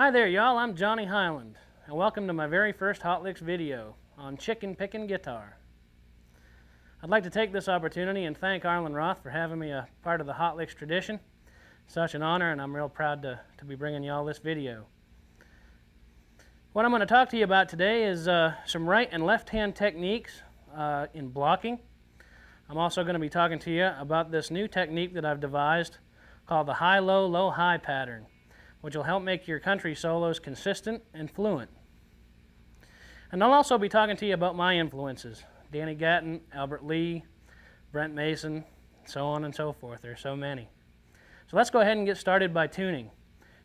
Hi there y'all, I'm Johnny Hiland, and welcome to my very first Hot Licks video on chicken picking guitar. I'd like to take this opportunity and thank Arlen Roth for having me a part of the Hot Licks tradition. Such an honor, and I'm real proud to be bringing y'all this video. What I'm going to talk to you about today is some right and left hand techniques in blocking. I'm also going to be talking to you about this new technique that I've devised called the high-low, low-high pattern, which will help make your country solos consistent and fluent. And I'll also be talking to you about my influences, Danny Gatton, Albert Lee, Brent Mason, so on and so forth. There's so many. So let's go ahead and get started by tuning.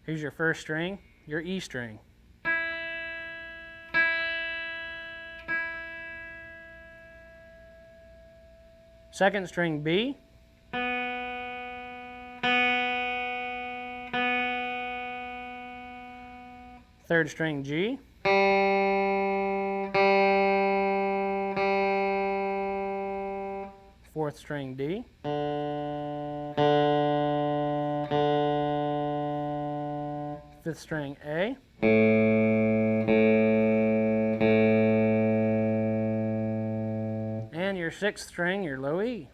Here's your first string, your E string. Second string B. Third string G. Fourth string D. Fifth string A. And your sixth string, your low E.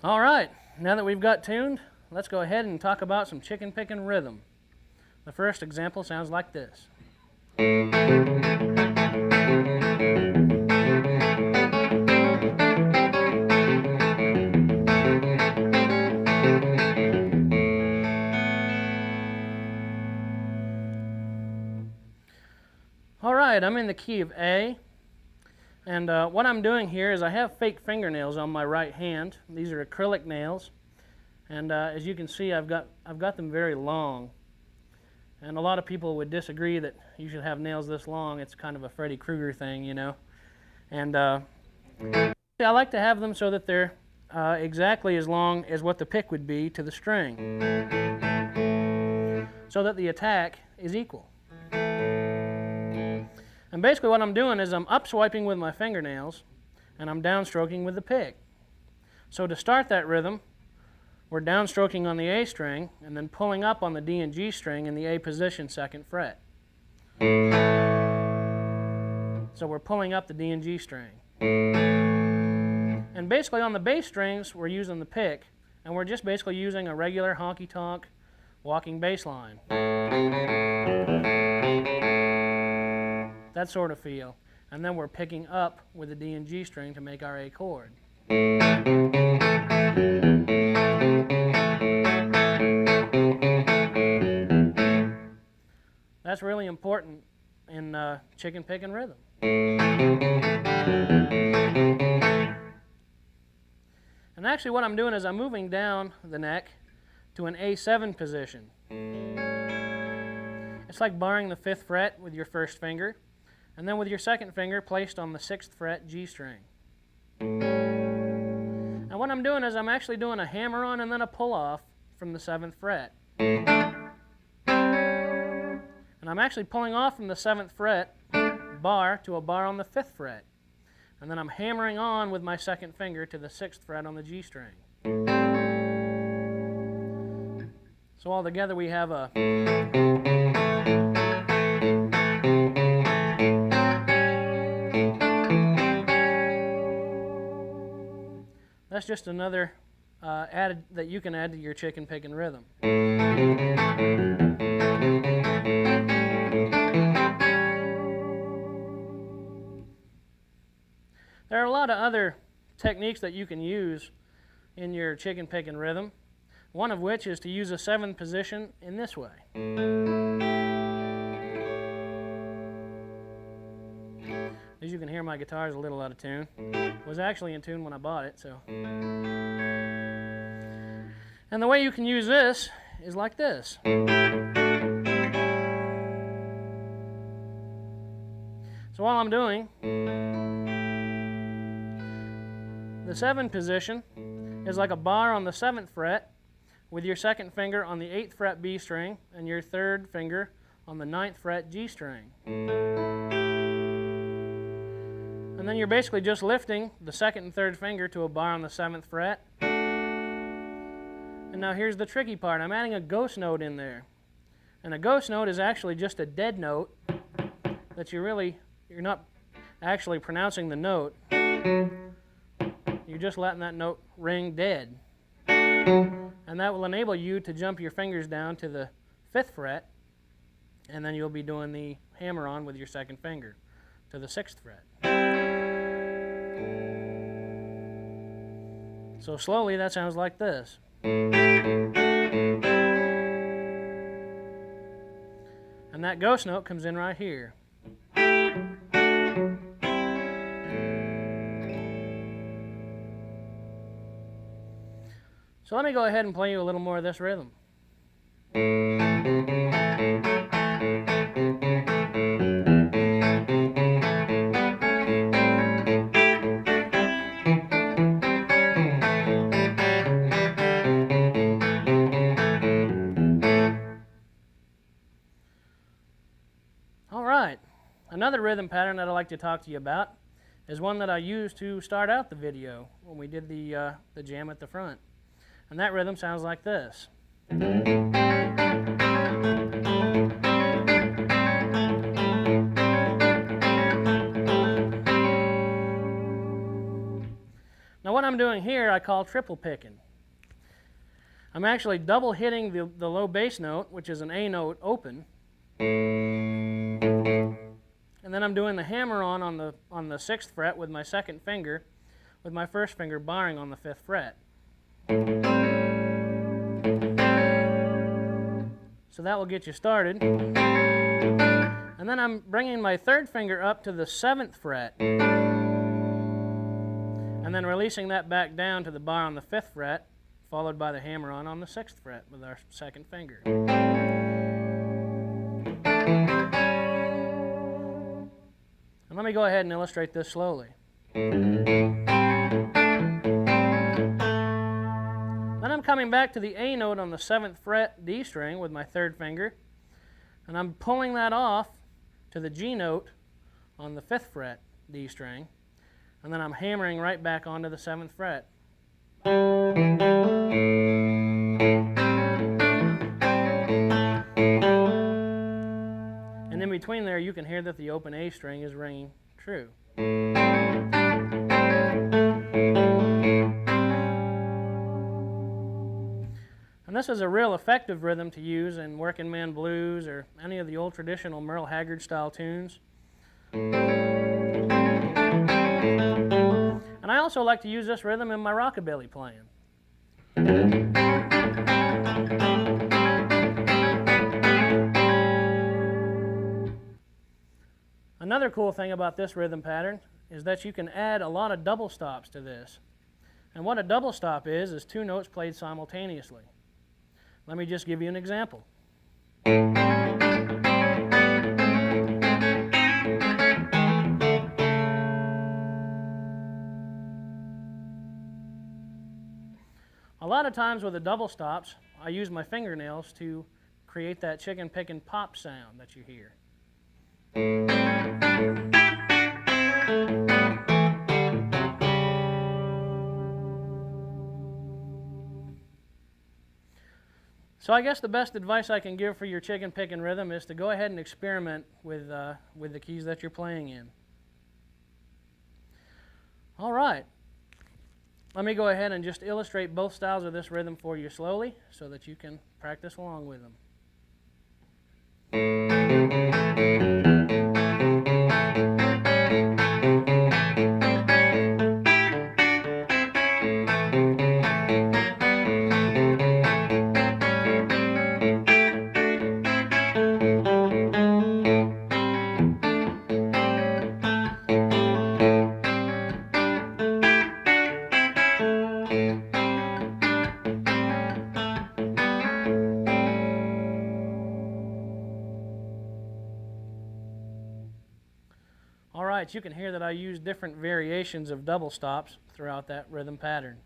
All right, now that we've got tuned, let's go ahead and talk about some chicken picking rhythm. The first example sounds like this. All right, I'm in the key of A. And what I'm doing here is I have fake fingernails on my right hand. These are acrylic nails, and as you can see, I've got them very long. And a lot of people would disagree that you should have nails this long. It's kind of a Freddy Krueger thing, you know. And I like to have them so that they're exactly as long as what the pick would be to the string, so that the attack is equal. And basically what I'm doing is I'm up-swiping with my fingernails and I'm downstroking with the pick. So to start that rhythm, we're downstroking on the A string and then pulling up on the D and G string in the A position, 2nd fret. So we're pulling up the D and G string. And basically on the bass strings, we're using the pick, and we're just basically using a regular honky-tonk walking bass line. That sort of feel. And then we're picking up with the D and G string to make our A chord. That's really important in chicken picking rhythm. And actually what I'm doing is I'm moving down the neck to an A7 position. It's like barring the 5th fret with your first finger, and then with your 2nd finger placed on the 6th fret G string. And what I'm doing is I'm actually doing a hammer on and then a pull off from the 7th fret. And I'm actually pulling off from the 7th fret bar to a bar on the 5th fret. And then I'm hammering on with my 2nd finger to the 6th fret on the G string. So all together we have a That's just another added that you can add to your chicken picking rhythm. There are a lot of other techniques that you can use in your chicken picking rhythm, one of which is to use a 7th position in this way. As you can hear, my guitar is a little out of tune. It was actually in tune when I bought it, so. And the way you can use this is like this. So while I'm doing, the 7 position is like a bar on the 7th fret with your 2nd finger on the 8th fret B string and your 3rd finger on the 9th fret G string. And And then you're basically just lifting the second and third finger to a bar on the 7th fret. And now here's the tricky part. I'm adding a ghost note in there. And a ghost note is actually just a dead note that you're not actually pronouncing the note. You're just letting that note ring dead. And that will enable you to jump your fingers down to the 5th fret, and then you'll be doing the hammer on with your second finger to the 6th fret. So slowly that sounds like this. And that ghost note comes in right here. So let me go ahead and play you a little more of this rhythm. All right, another rhythm pattern that I'd like to talk to you about is one that I used to start out the video when we did the jam at the front. And that rhythm sounds like this. Now what I'm doing here I call triple picking. I'm actually double hitting the low bass note, which is an A note open, and then I'm doing the hammer on the 6th fret with my second finger, with my first finger barring on the 5th fret. So that will get you started. And then I'm bringing my third finger up to the 7th fret, and then releasing that back down to the bar on the 5th fret, followed by the hammer on the 6th fret with our second finger. And let me go ahead and illustrate this slowly. Then I'm coming back to the A note on the 7th fret D string with my third finger, and I'm pulling that off to the G note on the 5th fret D string, and then I'm hammering right back onto the 7th fret. And in between there you can hear that the open A string is ringing true. And this is a real effective rhythm to use in working man blues or any of the old traditional Merle Haggard style tunes. And I also like to use this rhythm in my rockabilly playing. Another cool thing about this rhythm pattern is that you can add a lot of double stops to this. And what a double stop is two notes played simultaneously. Let me just give you an example. A lot of times with the double stops, I use my fingernails to create that chicken pickin' pop sound that you hear. So I guess the best advice I can give for your chicken picking rhythm is to go ahead and experiment with the keys that you're playing in. All right. Let me go ahead and just illustrate both styles of this rhythm for you slowly so that you can practice along with them. Alright, you can hear that I use different variations of double stops throughout that rhythm pattern.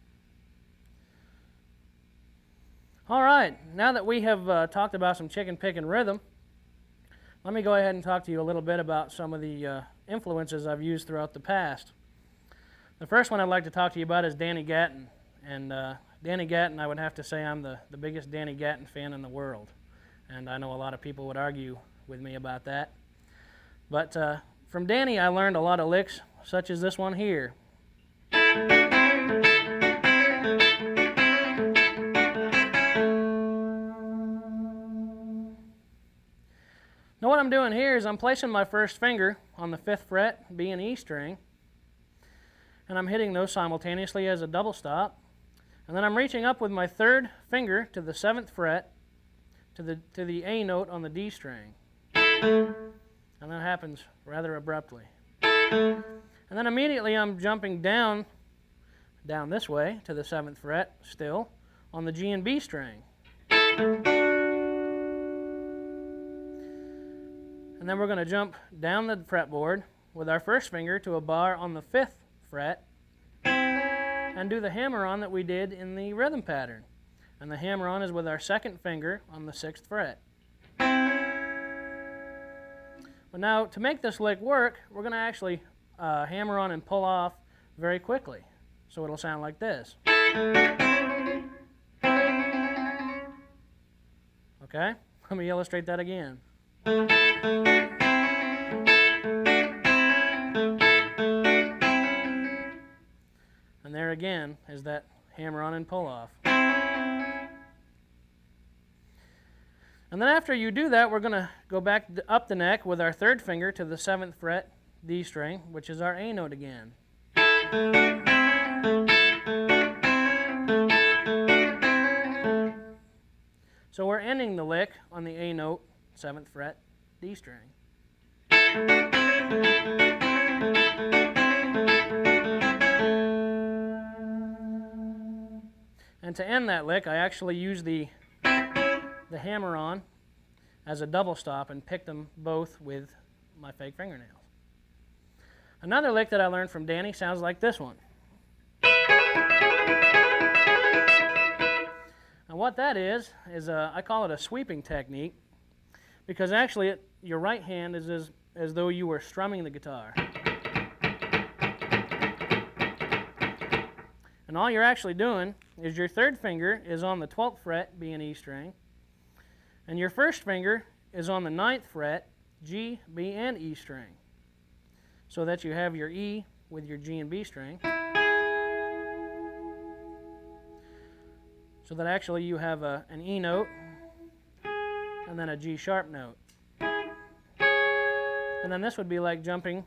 Alright, now that we have talked about some chicken picking rhythm, let me go ahead and talk to you a little bit about some of the influences I've used throughout the past. The first one I'd like to talk to you about is Danny Gatton. And Danny Gatton, I would have to say I'm the biggest Danny Gatton fan in the world. And I know a lot of people would argue with me about that. But from Danny I learned a lot of licks, such as this one here. Now what I'm doing here is I'm placing my first finger on the 5th fret, B and E string, and I'm hitting those simultaneously as a double stop. And then I'm reaching up with my 3rd finger to the 7th fret, to the A note on the D string. And that happens rather abruptly. And then immediately I'm jumping down this way to the 7th fret still on the G and B string. And then we're going to jump down the fretboard with our first finger to a bar on the 5th fret and do the hammer-on that we did in the rhythm pattern. And the hammer-on is with our 2nd finger on the 6th fret. But now, to make this lick work, we're going to actually hammer on and pull off very quickly. So it'll sound like this. Okay? Let me illustrate that again. And there again is that hammer on and pull off. And then after you do that, we're going to go back up the neck with our 3rd finger to the 7th fret D string, which is our A note again. So we're ending the lick on the A note, 7th fret D string. And to end that lick, I actually use the hammer-on as a double stop and pick them both with my fake fingernails. Another lick that I learned from Danny sounds like this one. And what that is I call it a sweeping technique, because actually your right hand is as though you were strumming the guitar. And all you're actually doing is your 3rd finger is on the 12th fret, B and E string, and your 1st finger is on the 9th fret, G, B, and E string, so that you have your E with your G and B string, so that actually you have an E note and then a G sharp note. And then this would be like jumping.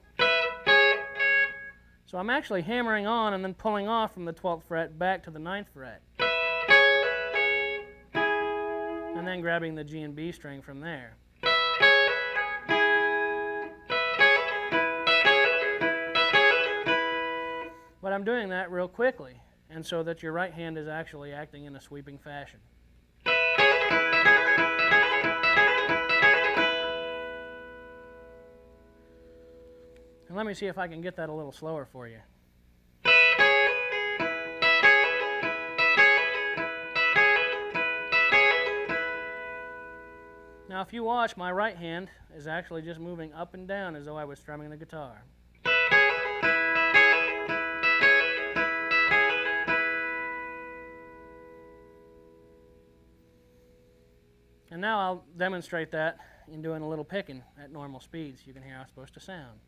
So I'm actually hammering on and then pulling off from the 12th fret back to the 9th fret. And then grabbing the G and B string from there. But I'm doing that real quickly, and so that your right hand is actually acting in a sweeping fashion. And let me see if I can get that a little slower for you. Now if you watch, my right hand is actually just moving up and down as though I was strumming the guitar. And now I'll demonstrate that in doing a little picking at normal speeds. You can hear how it's supposed to sound.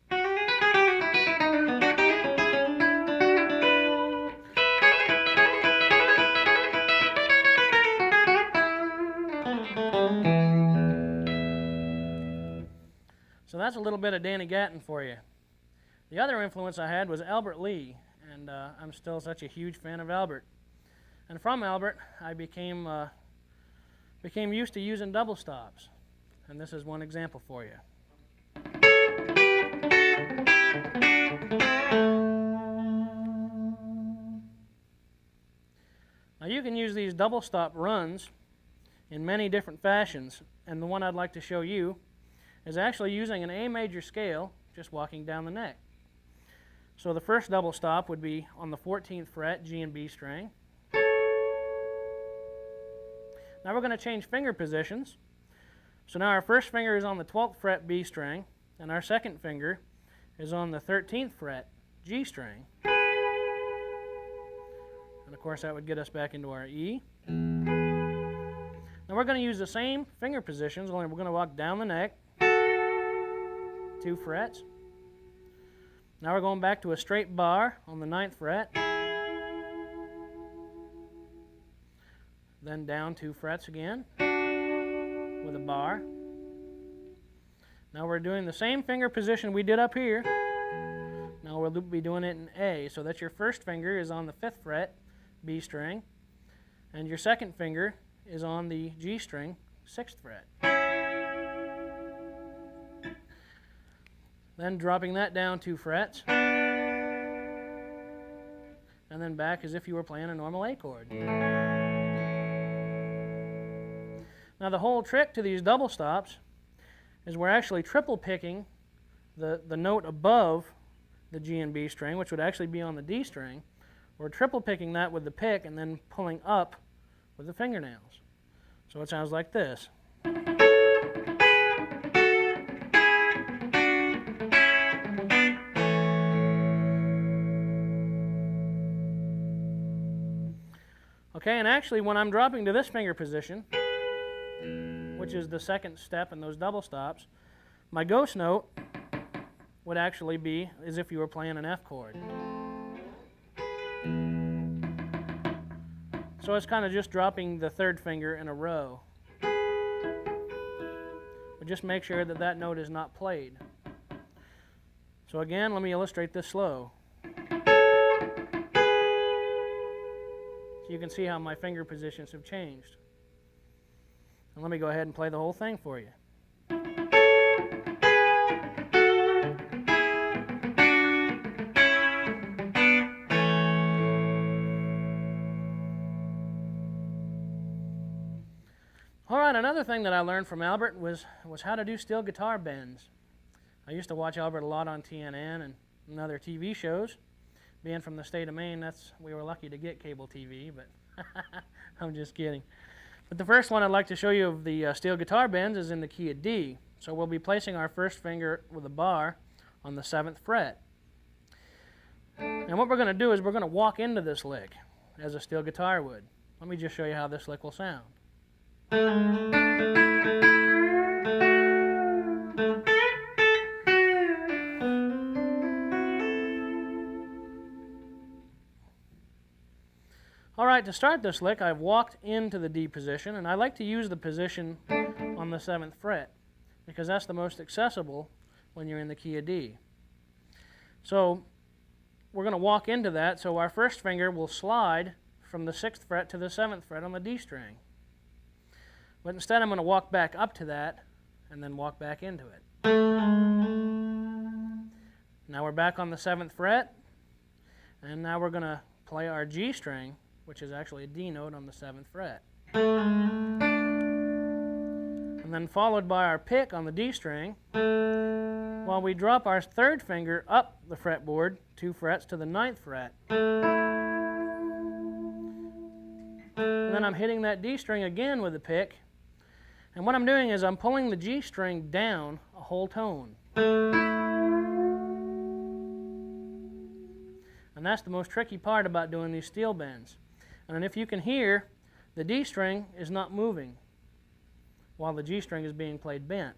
So that's a little bit of Danny Gatton for you. The other influence I had was Albert Lee, and I'm still such a huge fan of Albert. And from Albert, I became used to using double stops, and this is one example for you. Now you can use these double stop runs in many different fashions, and the one I'd like to show you is actually using an A major scale, just walking down the neck. So the first double stop would be on the 14th fret, G and B string. Now we're going to change finger positions. So now our first finger is on the 12th fret, B string, and our second finger is on the 13th fret G string. And of course that would get us back into our E. Now we're going to use the same finger positions, only we're going to walk down the neck, 2 frets. Now we're going back to a straight bar on the 9th fret. Then down 2 frets again with a bar. Now we're doing the same finger position we did up here. Now we'll be doing it in A. So that's your first finger is on the 5th fret, B string, and your second finger is on the G string, 6th fret. Then dropping that down 2 frets, and then back as if you were playing a normal A chord. Now the whole trick to these double stops is we're actually triple picking the note above the G and B string, which would actually be on the D string. We're triple picking that with the pick and then pulling up with the fingernails. So it sounds like this. Okay, and actually when I'm dropping to this finger position, which is the second step in those double stops, my ghost note would actually be as if you were playing an F chord. So it's kind of just dropping the 3rd finger in a row. But just make sure that that note is not played. So again, let me illustrate this slow. So you can see how my finger positions have changed. And let me go ahead and play the whole thing for you. All right, another thing that I learned from Albert was how to do steel guitar bends. I used to watch Albert a lot on TNN and other TV shows. Being from the state of Maine, we were lucky to get cable TV, but I'm just kidding. But the first one I'd like to show you of the steel guitar bends is in the key of D. So we'll be placing our first finger with a bar on the 7th fret. And what we're going to do is we're going to walk into this lick as a steel guitar would. Let me just show you how this lick will sound. All right, to start this lick, I've walked into the D position, and I like to use the position on the 7th fret because that's the most accessible when you're in the key of D. So we're going to walk into that, so our first finger will slide from the 6th fret to the 7th fret on the D string. But instead I'm going to walk back up to that and then walk back into it. Now we're back on the 7th fret, and now we're going to play our G string, which is actually a D note on the 7th fret. And then followed by our pick on the D string, while we drop our 3rd finger up the fretboard 2 frets to the 9th fret. And then I'm hitting that D string again with the pick, and what I'm doing is I'm pulling the G string down a whole tone. And that's the most tricky part about doing these steel bends. And if you can hear, the D string is not moving while the G string is being played bent.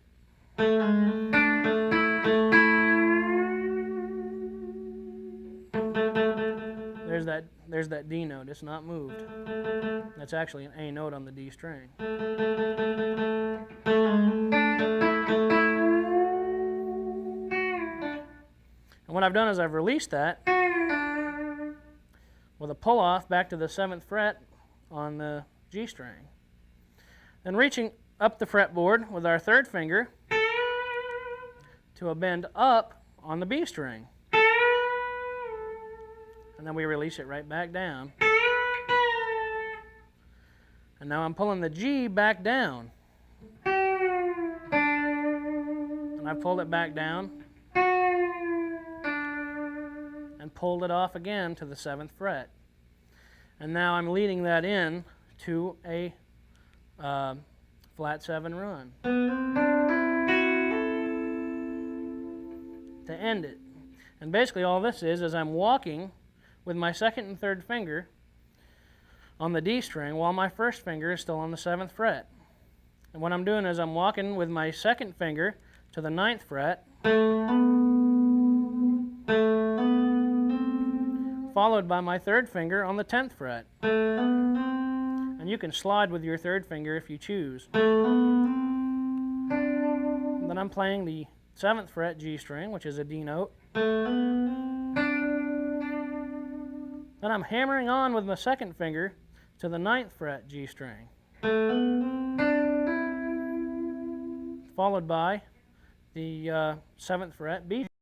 There's that D note. It's not moved. That's actually an A note on the D string. And what I've done is I've released that with a pull-off back to the 7th fret on the G string. Then reaching up the fretboard with our 3rd finger to a bend up on the B string. And then we release it right back down. And now I'm pulling the G back down. And I pulled it back down and pulled it off again to the 7th fret. And now I'm leading that in to a flat 7 run to end it. And basically all this is I'm walking with my second and third finger on the D string while my first finger is still on the 7th fret. And what I'm doing is I'm walking with my second finger to the 9th fret, followed by my third finger on the 10th fret. And you can slide with your third finger if you choose. And then I'm playing the 7th fret G string, which is a D note. Then I'm hammering on with my second finger to the 9th fret G string, followed by the 7th fret B.